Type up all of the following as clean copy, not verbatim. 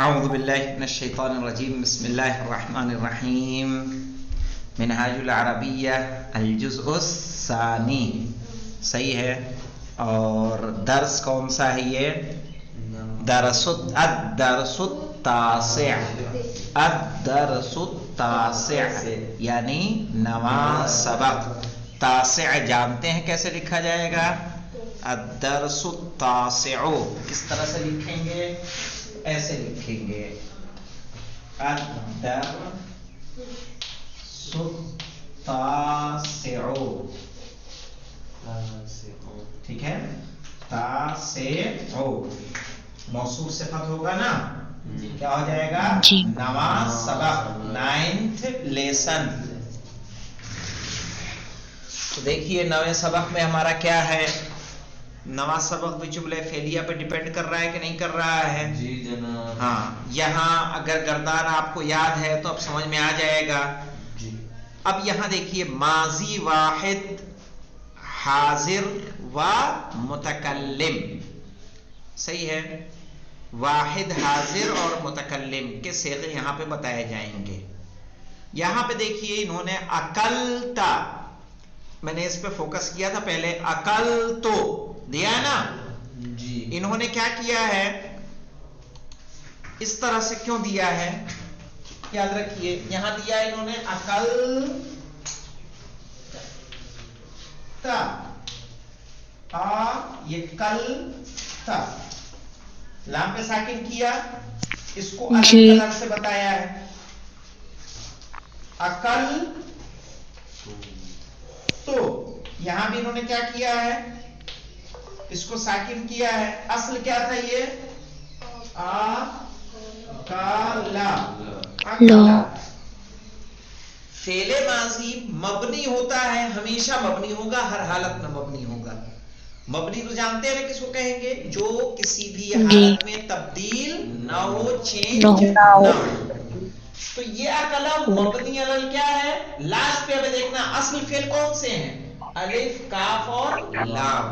اعوذ باللہ من الشیطان الرجیم بسم اللہ الرحمن الرحیم منہاج العربیہ الجزء الثانی. صحیح ہے. اور درس کون سا ہے یہ؟ الدرس التاسع. الدرس التاسع یعنی نواں سبق. تاسع جانتے ہیں کیسے لکھا جائے گا؟ الدرس التاسع. کس طرح سے لکھیں گے؟ ایسے لکھیں گے الدرس التاسع. ٹھیک ہے. تاسع موصوف صفت ہوگا نا، کیا ہو جائے گا؟ نواں سبق، 9th لیسن. تو دیکھیے نویں سبق میں ہمارا کیا ہے؟ نواں سبق بھی جملہ فعلیہ پہ ڈیپینڈ کر رہا ہے کہ نہیں کر رہا ہے؟ جی جناب. ہاں، یہاں اگر گردان آپ کو یاد ہے تو اب سمجھ میں آ جائے گا. جی. اب یہاں دیکھیے ماضی واحد حاضر و متکلم. صحیح ہے. واحد حاضر اور متکلم کے صیغے یہاں پہ بتائے جائیں گے. یہاں پہ دیکھیے انہوں نے اکلتا، میں نے اس پہ فوکس کیا تھا پہلے، اکل تو دیا ہے نا. جی. انہوں نے کیا کیا ہے؟ اس طرح سے کیوں دیا ہے؟ یاد رکھیے یہاں دیا ہے انہوں نے اکل تا، یہ کل تا، لام پہ ساکن کیا، اس کو الگ کلر سے بتایا ہے. اکل تو یہاں بھی انہوں نے کیا کیا ہے؟ اس کو ساکن کیا ہے. اصل کیا تھا یہ؟ اکالا. فعل ماضی مبنی ہوتا ہے، ہمیشہ مبنی ہوگا، ہر حالت میں مبنی ہوگا. مبنی تو جانتے ہیں کہ کس کو کہیں گے؟ جو کسی بھی حالت میں تبدیل نہ ہو، چینج نہ ہو. تو یہ اکلا مبنی علی کیا ہے؟ لاسٹ پہ ہمیں دیکھنا اصل فعل کون سے ہیں؟ الف، کاف اور لام.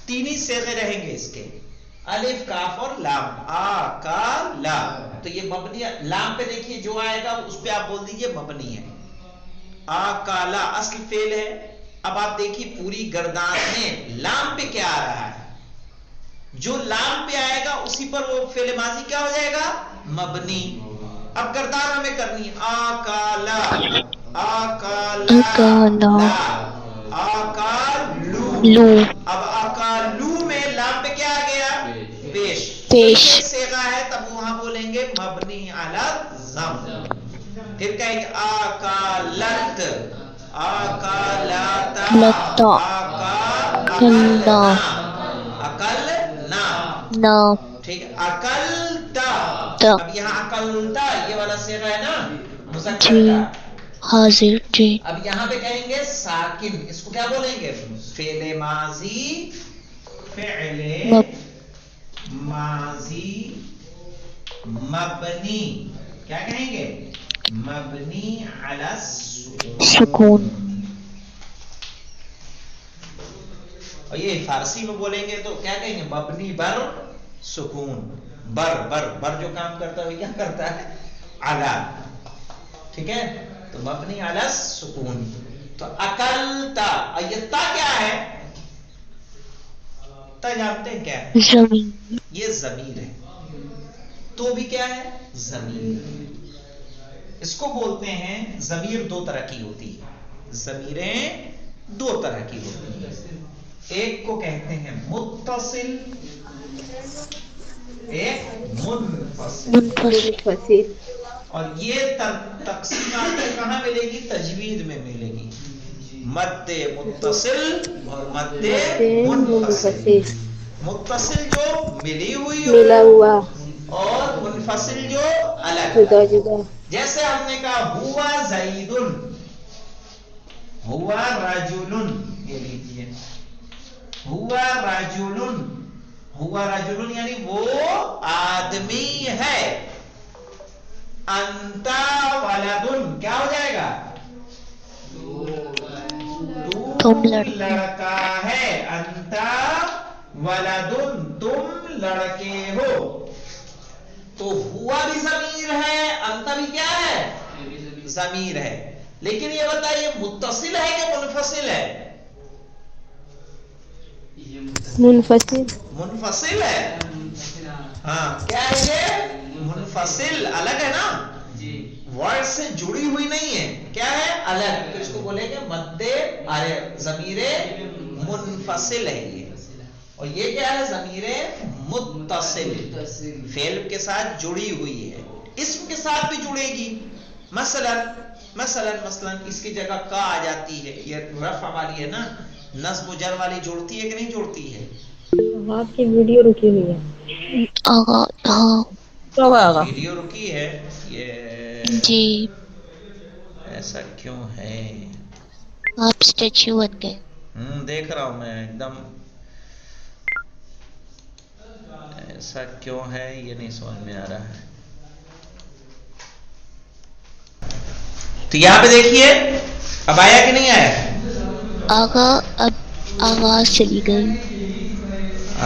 تین ہی صیغے رہیں گے اس کے، الف، کاف اور لام. آ کا لا. تو یہ مبنی. لام پہ دیکھیے جو آئے گا اس پہ آپ بول دیجئے مبنی ہے. آ کا لا اصل فعل ہے. اب آپ دیکھیے پوری گردان میں لام پہ کیا آ رہا ہے؟ جو لام پہ آئے گا اسی پر وہ فعل ماضی کیا ہو جائے گا؟ مبنی. اب گردان ہمیں کرنی آکالا، آکالا، آکالو. اب آکالو میں لام پہ کیا آ گیا؟ پیش. ایک صیغہ ہے تب وہاں بولیں گے مبنی علی الضم. پھر کہیں گے آکالت، آکالتا، آکالنا، اکلنا. ٹھیک ہے. اکلتا. اب یہاں اکلتا یہ والا صیغہ ہے نا مذکر کا، حاضر. جی. اب یہاں پہ کہیں گے ساکن. اس کو کیا بولیں گے؟ فعل ماضی، فعل ماضی مبنی. کیا کہیں گے؟ مبنی علی السکون. اور یہ فارسی میں بولیں گے تو کیا کہیں گے؟ مبنی بر سکون. بر بر بر جو کام کرتا ہے وہ کیا کرتا ہے؟ علی. ٹھیک ہے. تو مبنی علی السکون. تو اکلتا. اور یہ تا کیا ہے؟ تا جانتے ہیں کیا ہے؟ یہ ضمیر ہے. تو بھی کیا ہے؟ ضمیر. اس کو بولتے ہیں ضمیر دو طرح کی ہوتی ہے. ضمیریں دو طرح کی ہوتی ہیں. ایک کو کہتے ہیں متصل، ایک منفصل. اور یہ تقسیم آپ کو کہاں ملے گی؟ تجوید میں ملے گی. مد متصل اور مد منفصل. متصل جو ملی ہوئی ہو اور منفصل جو الگ. جیسے ہم نے کہا ہوا زیدن، ہوا رجل. یہ لیجیے ہوا رجل، ہوا رجل یعنی وہ آدمی ہے. انتا ولدن کیا ہو جائے گا؟ تو لڑکا ہے. انتا ولدن تم لڑکے ہو. تو ہوا بھی ضمیر ہے، انت بھی کیا ہے؟ ضمیر ہے. لیکن یہ بتائیے متصل ہے کہ منفصل ہے؟ منفصل. منفصل ہے. ہاں کیا ہے یہ؟ منفصل. الگ ہے نا، ورڈ سے جڑی ہوئی نہیں ہے. کیا ہے؟ الگ. تو اس کو بولیں گے مد ضمیر منفصل ہے یہ. اور یہ کیا ہے؟ ضمیر متصل، فعل کے ساتھ جڑی ہوئی ہے، اسم کے ساتھ بھی جڑے گی. مثلا اس کی جگہ کا آ جاتی ہے. یہ رفع والی ہے نا، نصب و جر والی جوڑتی ہے کہ نہیں جوڑتی ہے؟ آپ کی ویڈیو رکی ہوئی ہے. آغا ہاں آغا ویڈیو رکی ہے. یہ جی. ایسا کیوں ہے؟ آپ اسٹیچو بن گئے. دیکھ رہا ہوں میں ایک دم. ایسا کیوں ہے یہ نہیں سمجھ میں آ رہا ہے. تو یہاں پہ دیکھیے اب آیا کہ نہیں آیا؟ آغا اب آواز چلی گئی.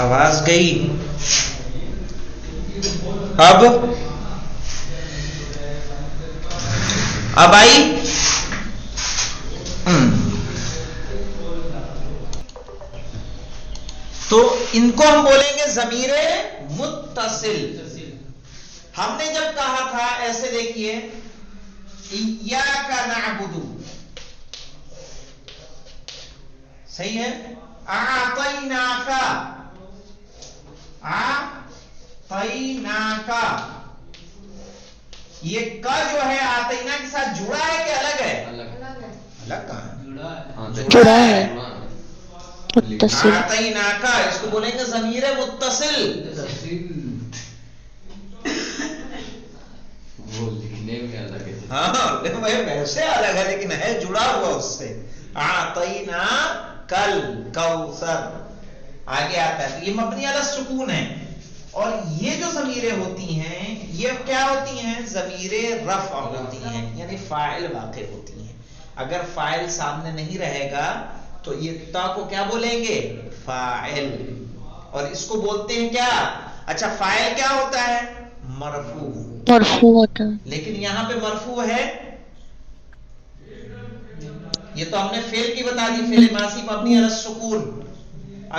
آواز گئی. اب آئی. تو ان کو ہم بولیں گے ضمیر متصل. ہم نے جب کہا تھا ایسے دیکھیے ایاک نعبد، صحیح ہے. اعطیناک، یہ کا جو ہے آتینا کے ساتھ جڑا ہے کہ الگ ہے؟ الگ کہاں ہے؟ جڑا ہے. متصل. آتیناک، اس کو بولیں گے ضمیر متصل. وہ لکھنے میں الگ ہے. ہاں ویسے الگ ہے لیکن ہے جڑا ہوا اس سے. آتینا کل کوثر آگے آتا ہے. یہ مبنی علی السکون ہے. اور یہ جو ضمیریں ہوتی ہیں یہ کیا ہوتی ہیں؟ ضمیر رفع ہوتی ہیں، یعنی فاعل واقع ہوتی ہیں. اگر فاعل سامنے نہیں رہے گا تو یہ تا کو کیا بولیں گے؟ فاعل. اور اس کو بولتے ہیں کیا؟ اچھا فاعل کیا ہوتا ہے؟ مرفوع. مرفوع ہوتا ہے. لیکن یہاں پہ مرفوع ہے، یہ تو ہم نے فعل کی بتا دی، فعل ماضی مبنی علی السکون.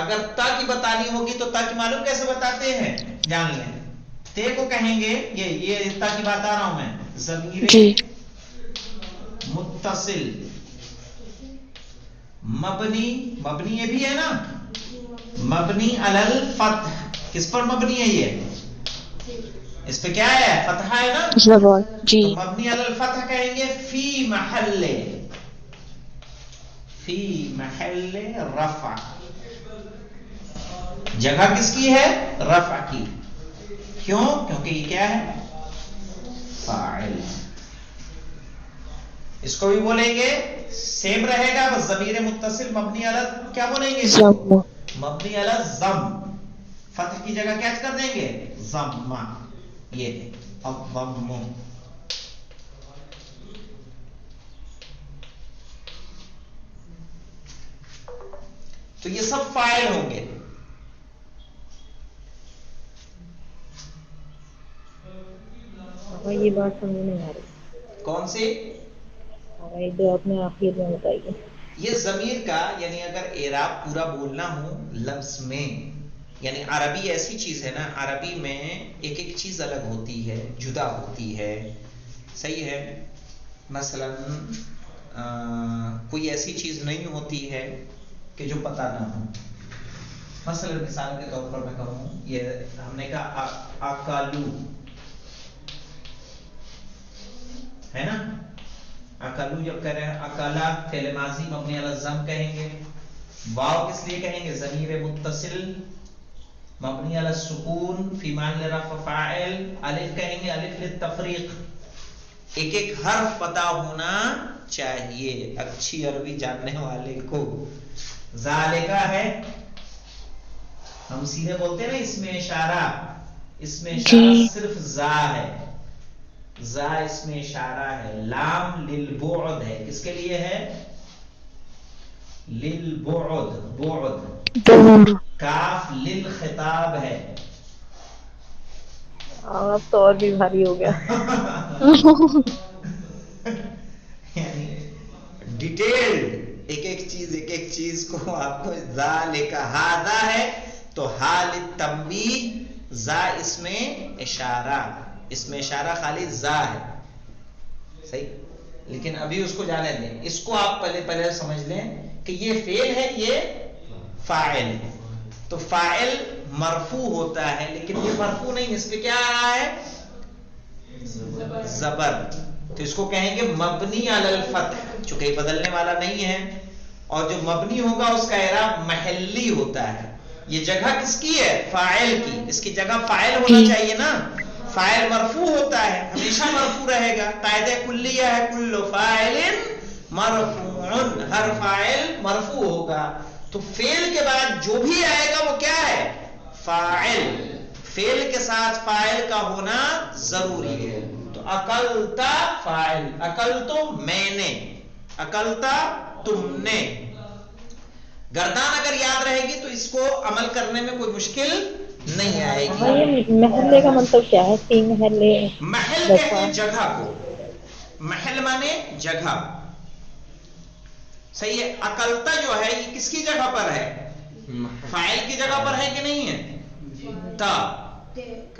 اگر تا کی بتانی ہوگی تو تا کی معلوم کیسے بتاتے ہیں؟ جان لیں. تے کو کہیں گے یہ تا کی بات آ رہا ہوں میں، ضمیر جی. متصل مبنی یہ بھی ہے نا، مبنی علی الفتح. کس پر مبنی ہے یہ؟ اس پہ کیا ہے؟ فتحہ ہے نا. زبان. جی. تو مبنی علی الفتح کہیں گے فی محل رفع. جگہ کس کی ہے؟ رفع کی. کیوں؟ کیونکہ یہ کیا ہے؟ فاعل. اس کو بھی بولیں گے سیم رہے گا بس ضمیر متصل مبنی علی کیا بولیں گے اس کو؟ مبنی علی الضم. فتح کی جگہ کیا کر دیں گے؟ ضم. یہ ہے الضم. تو یہ سب فاعل ہوں گے. یہ بات سمجھ نہیں آ رہی. کون سی؟ جو آپ نے آخر میں بتائی ہے. یہ ضمیر کا یعنی اگر اعراب پورا بولنا ہو لفظ میں، یعنی عربی ایسی چیز ہے نا، عربی میں ایک ایک چیز الگ ہوتی ہے، جدا ہوتی ہے. صحیح ہے. مثلا کوئی ایسی چیز نہیں ہوتی ہے کہ جو پتہ نہ ہو. مثلا مثال کے طور پر میں کہوں، یہ ہم نے کہا اکلو ہے نا. اکلو جب کہہ رہے ہیں اکلا فعل ماضی مبنی علی الضم کہیں گے. واو کس لیے کہیں گے؟ ضمیر متصل مبنی علی السکون فی محل رفع فاعل. الف کہیں گے الف للتفریق. ایک ایک حرف پتہ ہونا چاہیے اچھی عربی جاننے والے کو. ذالکا ہے، ہم سیدھے بولتے ہیں نا اس میں اشارہ. اس میں اشارہ صرف زا ہے، زا اس میں اشارہ ہے. لام للبعد ہے، کس کے لیے ہے؟ للبعد، بعد. دور. کاف للخطاب ہے. اب تو اور بھی بھاری ہو گیا. یعنی ڈیٹیلڈ ایک ایک چیز کو آپ کو ذالک ہذا ہے تو حال تنبیہ ذا اس میں اشارہ خالی ذا ہے صحیح. لیکن ابھی اس کو جانے دیں, اس کو آپ پہلے سمجھ لیں کہ یہ فعل ہے, یہ فاعل ہے. تو فاعل مرفوع ہوتا ہے لیکن یہ مرفوع نہیں, اس پہ کیا آ رہا ہے زبر. تو اس کو کہیں گے مبنی علی الفتح, چونکہ یہ بدلنے والا نہیں ہے, اور جو مبنی ہوگا اس کا اعراب محلی ہوتا ہے. یہ جگہ کس کی ہے؟ فاعل کی. اس کی جگہ فاعل ہونا چاہیے نا. فاعل مرفوع ہوتا ہے, ہمیشہ مرفوع رہے گا. قاعدہ کلیہ ہے کل فاعل مرفوع, ہر فاعل مرفوع ہوگا. تو فعل کے بعد جو بھی آئے گا وہ کیا ہے؟ فاعل. فعل کے ساتھ فاعل کا ہونا ضروری ہے. تو اکلتا فاعل, اکلتو میں نے, اکلتا تم نے. گردان اگر یاد رہے گی تو اس کو عمل کرنے میں کوئی مشکل نہیں آئے گی. یہ محلے کا مطلب کیا ہے؟ فی محلے. محل کہتے ہیں جگہ کو, محل مانے جگہ, صحیح ہے. اکلتا جو ہے یہ کس کی جگہ پر ہے؟ فاعل کی جگہ پر ہے کہ نہیں ہے؟ تا,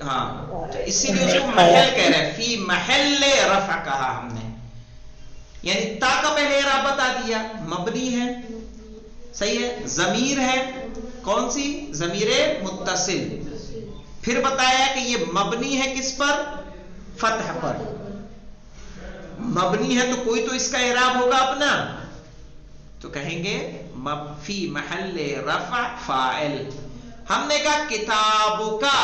ہاں, تو اسی لیے اس کو محل کہہ رہے ہیں. فی محل رفع کہا ہم نے, یعنی تا کا پہلے اعراب بتا دیا, مبنی ہے, صحیح ہے. ضمیر ہے, کون سی؟ ضمیر متصل. پھر بتایا کہ یہ مبنی ہے کس پر؟ فتح پر. مبنی ہے تو کوئی تو اس کا اعراب ہوگا اپنا, تو کہیں گے فی محل رفع فاعل. ہم نے کہا کتاب کا,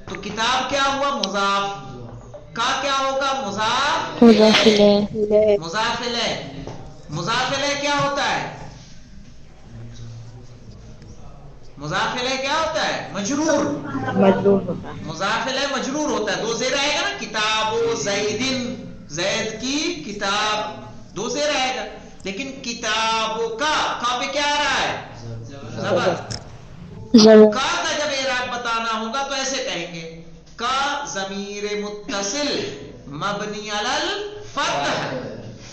تو کتاب کیا ہوا؟ مضاف. کا کیا ہوگا؟ مضاف. مضاف الیہ. مضاف الیہ کیا ہوتا ہے؟ مضاف الیہ کیا ہوتا ہے؟ مجرور. مجرور ہوتا ہے. مضاف الیہ مجرور ہوتا ہے, دو زیر آئے گا نا. کتاب زیدن, زید کی کتاب, دو زیر آئے گا. لیکن کتاب کا پہ کیا آ رہا ہے؟ زبر. کا جب اعراب بتانا ہوگا تو ایسے کہیں گے کا ضمیر متصل مبنی علی الفتح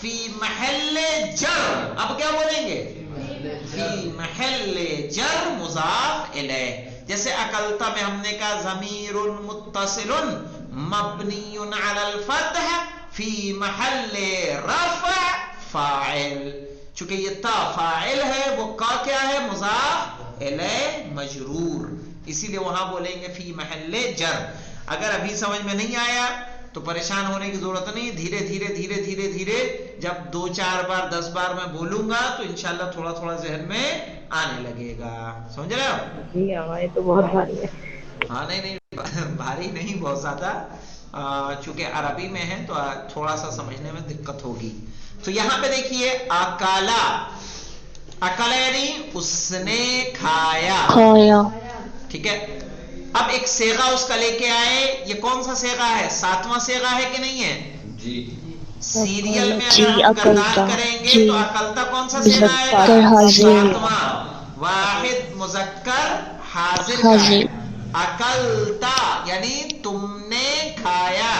فی محل جر. اب کیا بولیں گے؟ فی محل جر مضاف الیہ. جیسے اکلتا میں ہم نے کہا ضمیر متصل مبنی علی الفتح فی محل رفع فاعل. چونکہ یہ تا فاعل ہے, وہ کا کیا ہے؟ مضاف الیہ مجرور. اسی لیے وہاں بولیں گے فی محل جر. اگر ابھی سمجھ میں نہیں آیا تو پریشان ہونے کی ضرورت نہیں. دھیرے دھیرے دھیرے دھیرے دھیرے جب 2-4 بار 10 بار میں بولوں گا تو انشاءاللہ تھوڑا تھوڑا ذہن میں آنے لگے گا. سمجھ رہے ہو؟ جی ہاں, یہ تو بہت بھاری ہے. ہاں نہیں بھاری نہیں, بہت زیادہ, چونکہ عربی میں ہے تو تھوڑا سا سمجھنے میں دقت ہوگی. تو یہاں پہ دیکھیے اکالا, اکالا یعنی اس نے کھایا. ٹھیک ہے. اب ایک صیغہ اس کا لے کے آئے, یہ کون سا صیغہ ہے؟ 7واں صیغہ ہے کہ نہیں ہے؟ جی. سیریل میں اگر ہم گردان کریں گے تو اکلتا کون سا صیغہ ہے؟ 7واں. واحد مذکر حاضر کا ہے. اکلتا یعنی تم نے کھایا.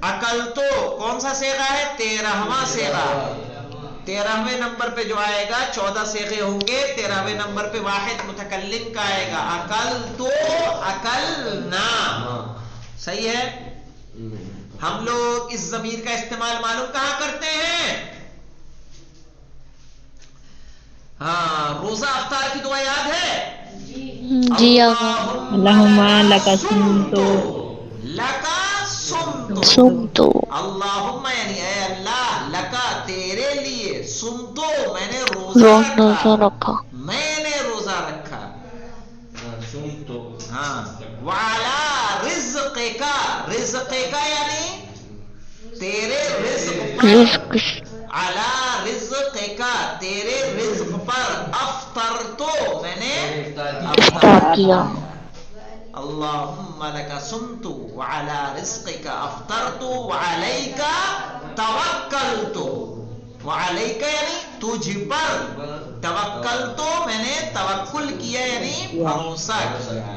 اکلتو کون سا صیغہ ہے؟ 13واں صیغہ. 13ویں نمبر پہ جو آئے گا, 14 صیغے ہوں گے, 13ویں نمبر پہ واحد متکلم کا آئے گا. اکلتو, اکلنا. صحیح ہے. ہم لوگ اس ضمیر کا استعمال معلوم کہاں کرتے ہیں؟ ہاں, روزہ افطار کی دعا یاد ہے؟ جی اللہم لک صمتو, لکا سمتو, اللہم یعنی اے اللہ, لکا تیرے لیے, سمتو میں نے روزہ رکھا, میں نے روزہ رکھا. ہاں. وعلا رزقکا, رزقکا یعنی تیرے رزق پر, علا رزقکا تیرے رزق پر, افطرتو میں نے افطار کیا. اللہم لکا سمتو وعلا رزقکا افطرتو وعلیکا توکلتو. وعلیکا یعنی تجھ پر, توکلتو میں نے توکل کیا یعنی بھروسہ کیا.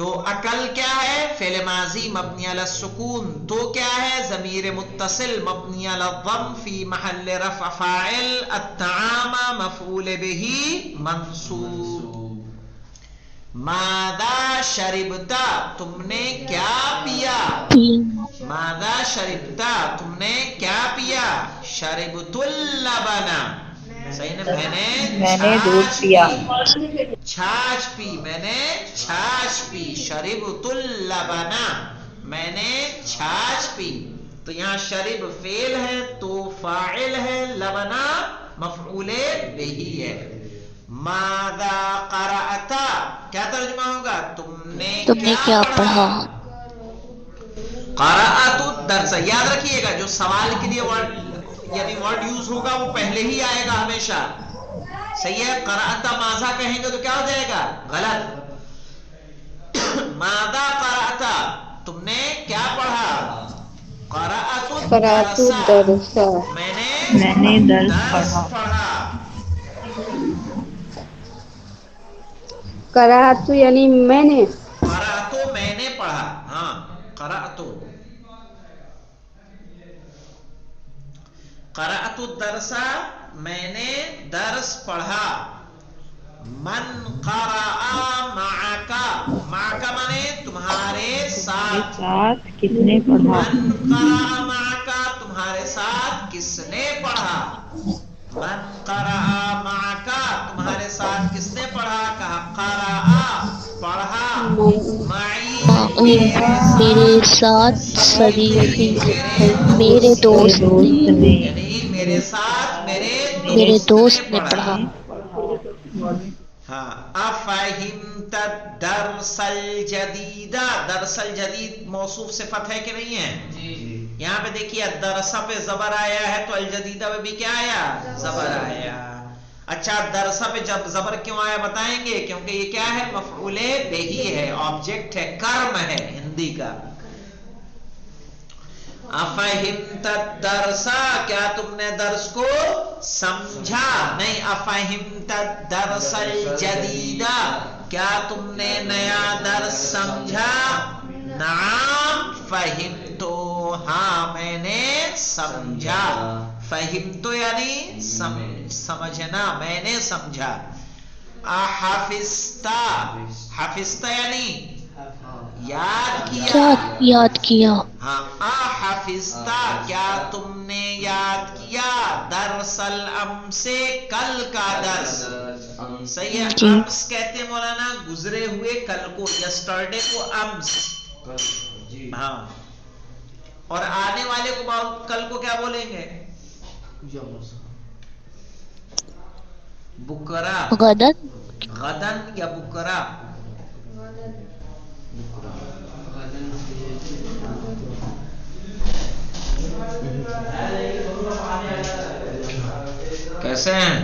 تو اکل کیا ہے؟ فعل ماضی مبنی علی السکون. تو کیا ہے؟ ضمیر متصل مبنی علی الضم فی محل رفع فاعل. الطعام مفعول به منصوب. ماذا شربتا تم نے کیا پیا؟ ماذا شربتا تم نے کیا پیا؟ شربت اللبن. صحیح نا؟ میں نے دودھ پیا. چھاچھ پی. میں نے چھاچھ پی. شربت اللبن میں نے چھاچھ پی. تو یہاں شرب فعل ہے تو فاعل ہے، لبنا مفعول بہی ہے. ماذا قرأت کیا ترجمہ ہوگا؟ تم نے کیا پڑھا؟ قرأت الدرس. یاد رکھیے گا جو سوال کے لیے ورڈ یعنی ورڈ یوز ہوگا وہ پہلے ہی آئے گا ہمیشہ. صحیح ہے؟ قرأت ماذا کہیں گے تو کیا ہو جائے گا؟ غلط. ماذا قرأت تم نے کیا پڑھا؟ قرأت الدرس میں نے درس پڑھا. قرأت یعنی میں نے. قرأت میں نے پڑھا. ہاں قرأت. قرأت الدرس میں نے درس پڑھا. من قرأ معک. معک مانے تمہارے ساتھ. کس نے پڑھا؟ من قرأ معک تمہارے ساتھ کس نے پڑھا؟ من قرأ معک تمہارے ساتھ کس نے پڑھا؟ کہا قرأ پڑھا. معی میرے ساتھ میرے دوست نے. یعنی میرے ساتھ میرے دوست نے پڑھا. ہاں. افہمت الدرس الجدید. درس الجدید موصوف صفت ہے کہ نہیں ہے؟ یہاں پہ دیکھیے درس پہ زبر آیا ہے تو الجدیدہ پہ بھی کیا آیا؟ زبر آیا. اچھا درسہ پہ جب زبر کیوں آیا بتائیں گے؟ کیونکہ یہ کیا ہے؟ مفعول بہی ہے، آبجیکٹ ہے، کرم ہے ہندی کا. افہمت الدرس کیا تم نے درس کو سمجھا؟ نہیں. افہمت الدرس الجدید کیا تم نے نیا درس سمجھا؟ نعم فہمتو ہاں میں نے سمجھا. فہمتو یعنی سمجھنا، میں نے سمجھا. احفظتا. حفظتا یعنی یاد کیا. یاد کیا. ہاں. احفظتا کیا تم نے یاد کیا؟ درس الامس کل کا درس. صحیح ہے. امس کہتے ہیں مولانا گزرے ہوئے کل کو، یسٹرڈے کو امس. ہاں. اور آنے والے کو کل کو کیا بولیں گے؟ بکرا. غدن. غدن یا بکرا. کیسے ہیں؟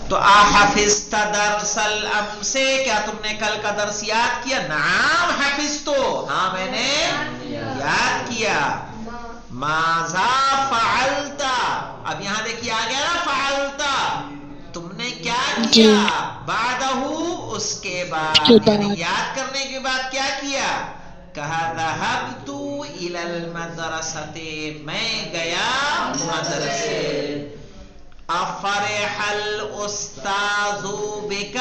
تو احفظت درس الامس کیا تم نے کل کا درس یاد کیا؟ نعم حفظتو ہاں میں نے یاد کیا. ماذا فعلتا. اب یہاں دیکھیے آ گیا نا فعلتا. تم نے کیا کیا؟ بعدہ اس کے بعد یعنی یاد کرنے کے بعد کیا کیا؟ کہا ذهبت الى المدرسة میں گیا مدرسے. افرح الاستاذ بک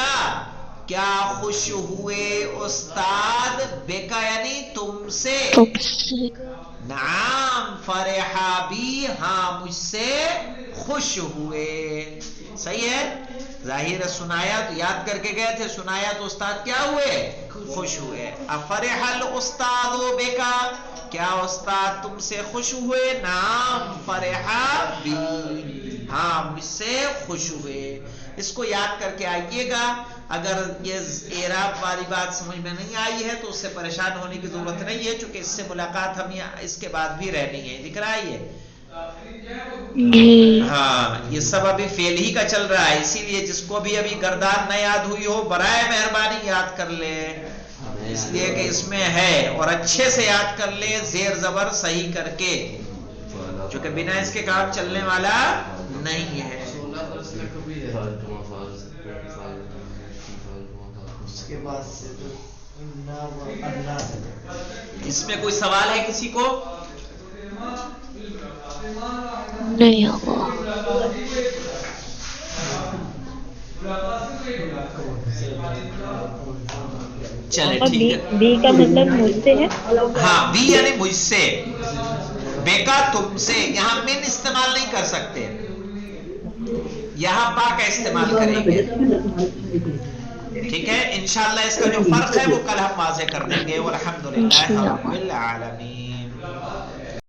کیا خوش ہوئے استاد بک یعنی تم سے. نعم فرحا بی ہاں مجھ سے خوش ہوئے. صحیح ہے. ظاہر سنایا تو یاد کر کے گئے تھے، سنایا تو استاد کیا ہوئے؟ خوش ہوئے. افرح الاستاذ بک کیا استاد تم سے خوش ہوئے؟ نعم فرحا بی ہاں مجھ سے خوش ہوئے. اس کو یاد کر کے آئیے گا. اگر یہ اعراب والی بات سمجھ میں نہیں آئی ہے تو اس سے پریشان ہونے کی ضرورت نہیں ہے، چونکہ اس سے ملاقات ہمیں اس کے بعد بھی رہنی ہے. دکھ رہا ہے یہ؟ ہاں یہ سب ابھی فعل ہی کا چل رہا ہے، اسی لیے جس کو بھی ابھی گردان نہ یاد ہوئی ہو برائے مہربانی یاد کر لے، اس لیے کہ اس میں ہے. اور اچھے سے یاد کر لے زیر زبر صحیح کر کے، چونکہ بنا اس کے کام چلنے والا نہیں ہے. کے بعد سے تو اللہ سے اس میں کوئی سوال ہے کسی کو؟ نہیں ہوگا. چلے اور ٹھیک ہے. بی کا مطلب مجھ سے ہے. ہاں بی یعنی مجھ سے، بیکا تم سے. یہاں من استعمال نہیں کر سکتے، یہاں با کا استعمال کریں گے. ٹھیک ہے، انشاءاللہ اس کا جو فرق ہے وہ کل ہم واضح کر دیں گے. والحمدللہ رب العالمین.